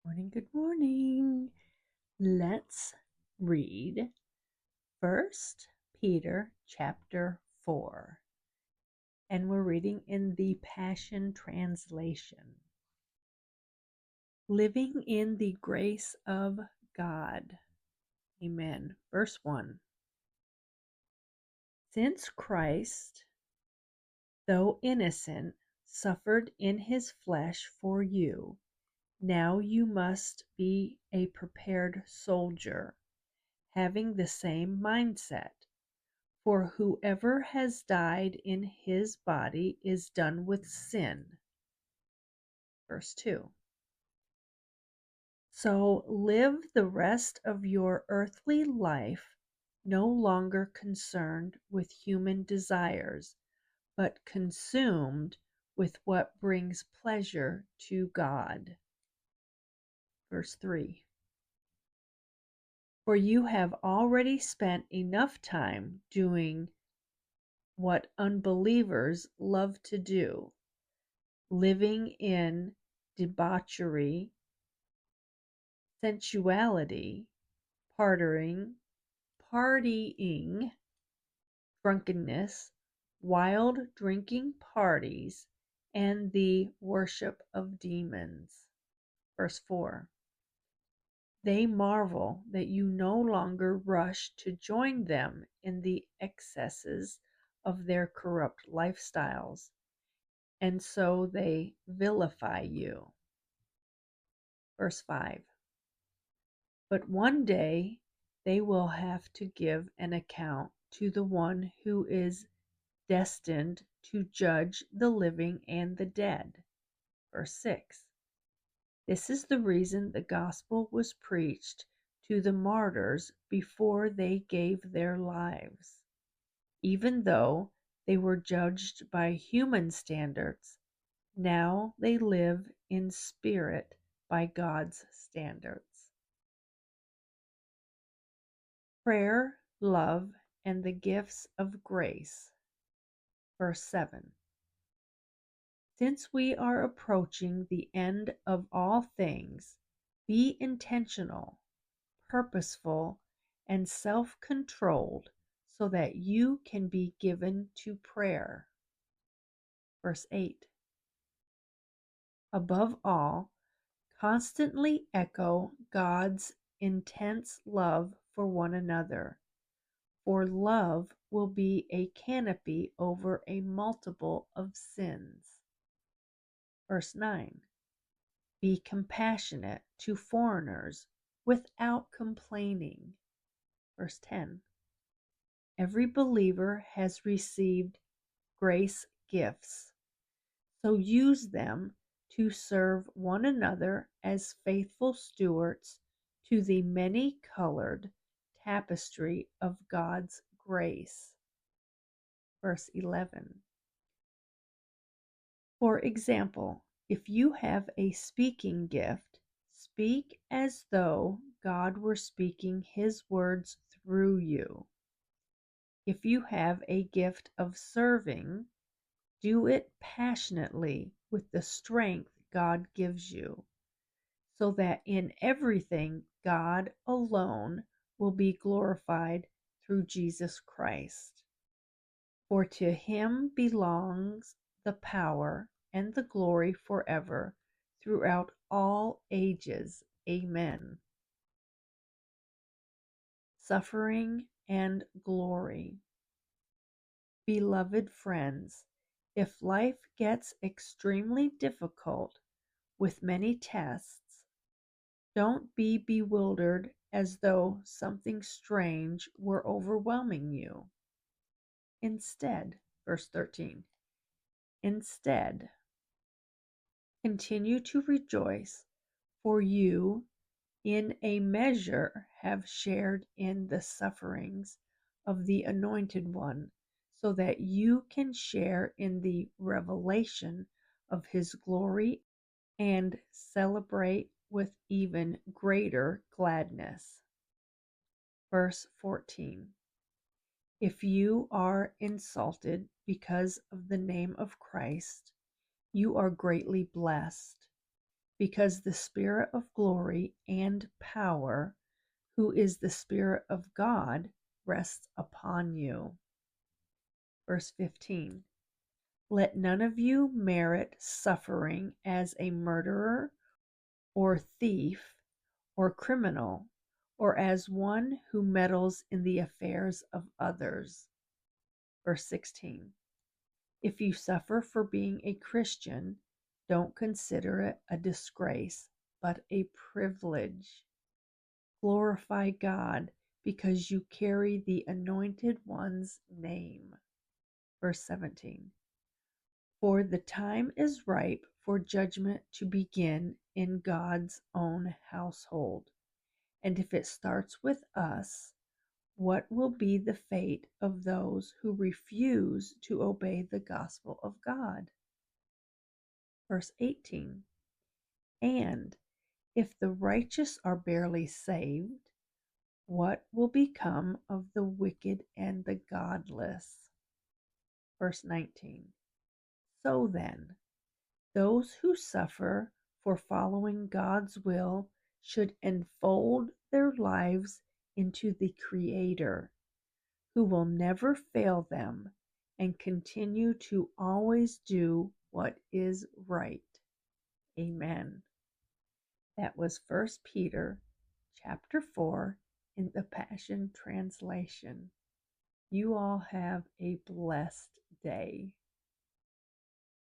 Morning, good morning. Let's read First Peter chapter 4. And we're reading in the Passion Translation. Living in the grace of God. Amen. Verse 1. Since Christ, though innocent, suffered in his flesh for you, now you must be a prepared soldier, having the same mindset. For whoever has died in his body is done with sin. Verse 2. So live the rest of your earthly life no longer concerned with human desires, but consumed with what brings pleasure to God. Verse 3. For you have already spent enough time doing what unbelievers love to do, living in debauchery, sensuality, partying, drunkenness, wild drinking parties, and the worship of demons. Verse 4. They marvel that you no longer rush to join them in the excesses of their corrupt lifestyles, and so they vilify you. Verse 5. But one day they will have to give an account to the one who is destined to judge the living and the dead. Verse 6. This is the reason the gospel was preached to the martyrs before they gave their lives. Even though they were judged by human standards, now they live in spirit by God's standards. Prayer, love, and the gifts of grace. Verse 7. Since we are approaching the end of all things, be intentional, purposeful, and self-controlled so that you can be given to prayer. Verse 8. Above all, constantly echo God's intense love for one another, for love will be a canopy over a multiple of sins. Verse 9. Be compassionate to foreigners without complaining. Verse 10. Every believer has received grace gifts, so use them to serve one another as faithful stewards to the many-colored tapestry of God's grace. Verse 11. For example, if you have a speaking gift, speak as though God were speaking his words through you. If you have a gift of serving, do it passionately with the strength God gives you, so that in everything God alone will be glorified through Jesus Christ. For to him belongs the power and the glory forever, throughout all ages. Amen. Suffering and glory. Beloved friends, if life gets extremely difficult with many tests, don't be bewildered as though something strange were overwhelming you. Instead, verse 13, instead, continue to rejoice, for you in a measure have shared in the sufferings of the Anointed One, so that you can share in the revelation of his glory and celebrate with even greater gladness. Verse 14. If you are insulted because of the name of Christ, you are greatly blessed, because the Spirit of glory and power, who is the Spirit of God, rests upon you. Verse 15. Let none of you merit suffering as a murderer or thief or criminal, or as one who meddles in the affairs of others. Verse 16. If you suffer for being a Christian, don't consider it a disgrace, but a privilege. Glorify God because you carry the Anointed One's name. Verse 17. For the time is ripe for judgment to begin in God's own household. And if it starts with us, what will be the fate of those who refuse to obey the gospel of God? Verse 18. And if the righteous are barely saved, what will become of the wicked and the godless? Verse 19. So then, those who suffer for following God's will should enfold their lives into the Creator, who will never fail them and continue to always do what is right. Amen. That was 1 Peter chapter 4 in the Passion Translation. You all have a blessed day.